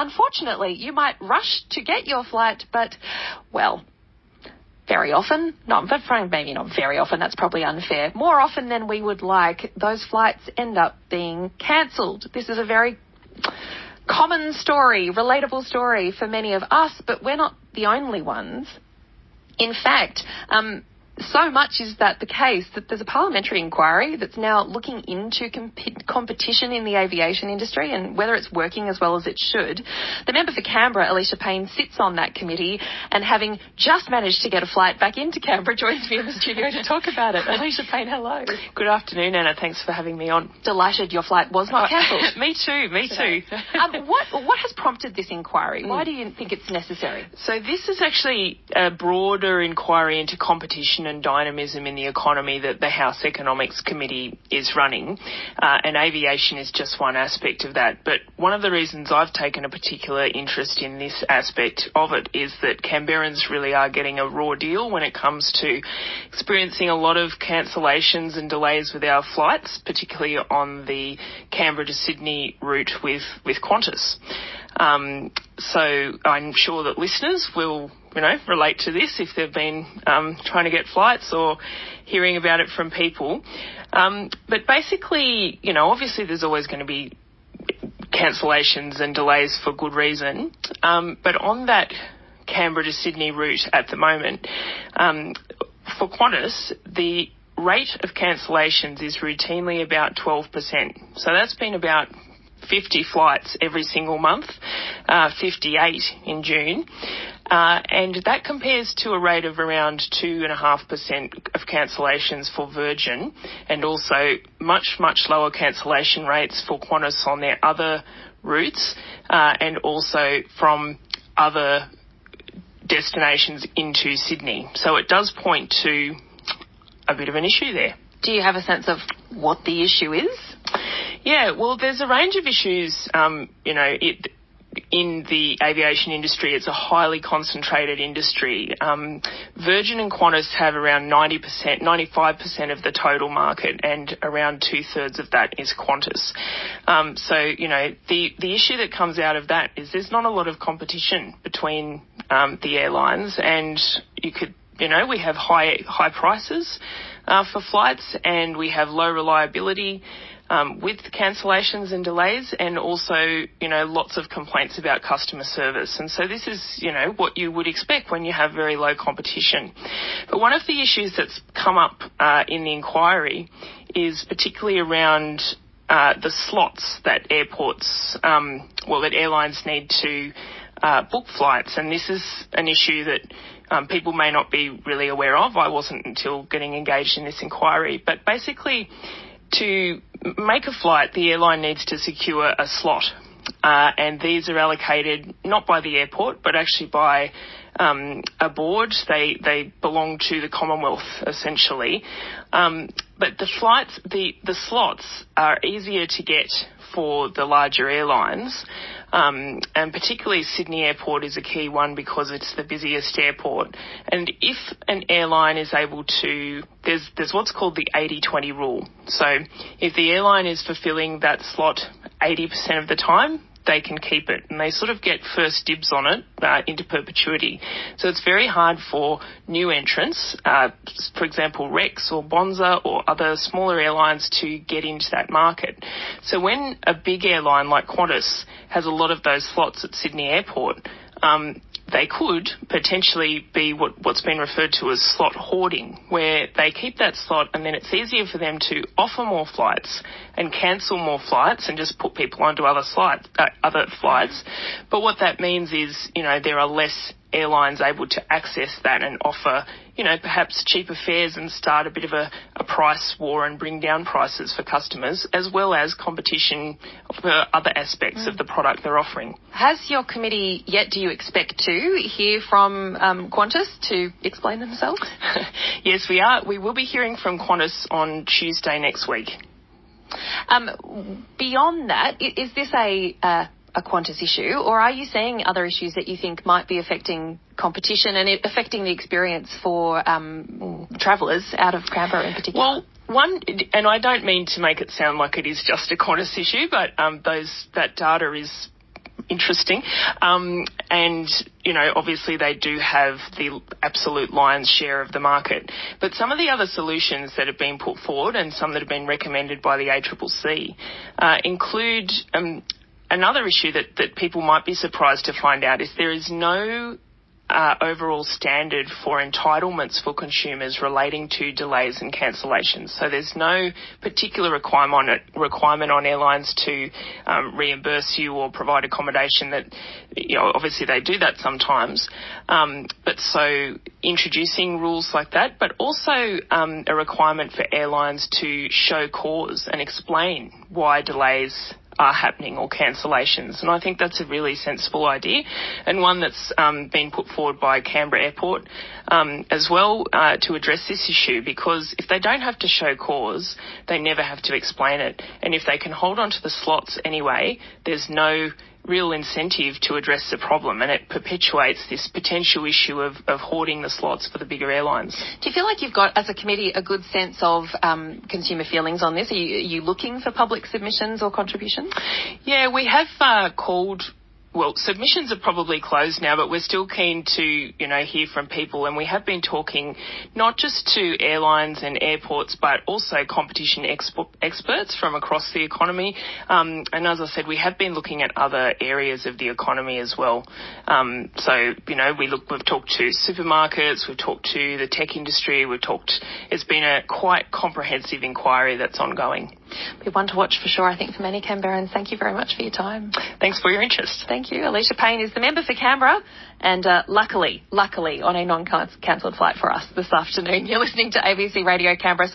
unfortunately, you might rush to get your flight, but, well, very often, maybe not very often, that's probably unfair. More often than we would like, those flights end up being cancelled. This is a very common story, relatable story for many of us, but we're not the only ones. In fact, so much is that the case that there's a parliamentary inquiry that's now looking into competition in the aviation industry and whether it's working as well as it should. The member for Canberra, Alicia, sits on that committee, and having just managed to get a flight back into Canberra, joins me in the studio to talk about it. Alicia, hello. Good afternoon, Anna. Thanks for having me on. Delighted your flight was not cancelled. Me too. What has prompted this inquiry? Why do you think it's necessary? So this is actually a broader inquiry into competition and dynamism in the economy that the House Economics Committee is running, and aviation is just one aspect of that. But one of the reasons I've taken a particular interest in this aspect of it is that Canberrans really are getting a raw deal when it comes to experiencing a lot of cancellations and delays with our flights, particularly on the Canberra to Sydney route with Qantas. So I'm sure that listeners will relate to this if they've been trying to get flights or hearing about it from people. But basically, obviously there's always going to be cancellations and delays for good reason. But on that Canberra to Sydney route at the moment, for Qantas, the rate of cancellations is routinely about 12%. So that's been about 50 flights every single month, 58 in June. And that compares to a rate of around 2.5% of cancellations for Virgin, and also much, much lower cancellation rates for Qantas on their other routes, and also from other destinations into Sydney. So it does point to a bit of an issue there. Do you have a sense of what the issue is? Yeah, well, there's a range of issues, in the aviation industry. It's a highly concentrated industry. Virgin and Qantas have around 95% of the total market, and around 2/3 of that is Qantas. The issue that comes out of that is there's not a lot of competition between the airlines, and we have high prices for flights, and we have low reliability with cancellations and delays, and also, lots of complaints about customer service. And so this is, what you would expect when you have very low competition. But one of the issues that's come up in the inquiry is particularly around the slots that that airlines need to book flights. And this is an issue that people may not be really aware of. I wasn't until getting engaged in this inquiry. But basically, to make a flight, the airline needs to secure a slot, and these are allocated not by the airport, but actually by a board. They belong to the Commonwealth, essentially. But the slots are easier to get for the larger airlines, and particularly Sydney Airport is a key one because it's the busiest airport. And if an airline is able to, there's what's called the 80-20 rule. So if the airline is fulfilling that slot 80% of the time, they can keep it, and they sort of get first dibs on it into perpetuity. So it's very hard for new entrants, for example, Rex or Bonza or other smaller airlines, to get into that market. So when a big airline like Qantas has a lot of those slots at Sydney Airport, they could potentially be what's been referred to as slot hoarding, where they keep that slot and then it's easier for them to offer more flights and cancel more flights and just put people onto other flights. But what that means is, there are less airlines able to access that and offer, perhaps cheaper fares and start a bit of a price war and bring down prices for customers, as well as competition for other aspects of the product they're offering. Has your committee yet, do you expect to hear from Qantas to explain themselves? Yes, we are. We will be hearing from Qantas on Tuesday next week. Beyond that, is this a Qantas issue, or are you seeing other issues that you think might be affecting competition and affecting the experience for travellers out of Canberra in particular? Well, one, and I don't mean to make it sound like it is just a Qantas issue, but that data is interesting. And, you know, obviously they do have the absolute lion's share of the market. But some of the other solutions that have been put forward and some that have been recommended by the ACCC include another issue that people might be surprised to find out is there is no overall standard for entitlements for consumers relating to delays and cancellations. So there's no particular requirement on airlines to reimburse you or provide accommodation that, you know, obviously they do that sometimes. But so introducing rules like that, but also a requirement for airlines to show cause and explain why delays are happening or cancellations. And I think that's a really sensible idea and one that's been put forward by Canberra Airport as well to address this issue, because if they don't have to show cause, they never have to explain it. And if they can hold on to the slots anyway, there's no real incentive to address the problem, and it perpetuates this potential issue of hoarding the slots for the bigger airlines. Do you feel like you've got, as a committee, a good sense of consumer feelings on this? Are you looking for public submissions or contributions? Yeah, we have called. Well, submissions are probably closed now, but we're still keen to, you know, hear from people. And we have been talking not just to airlines and airports, but also competition experts from across the economy. And as I said, we have been looking at other areas of the economy as well. So, you know, we've talked to supermarkets, we've talked to the tech industry, it's been a quite comprehensive inquiry that's ongoing. Be one to watch for sure, I think, for many Canberrans. Thank you very much for your time. Thanks for your interest. Thank you. Alicia Payne is the member for Canberra, and luckily on a non-cancelled flight for us this afternoon. You're listening to ABC Radio Canberra.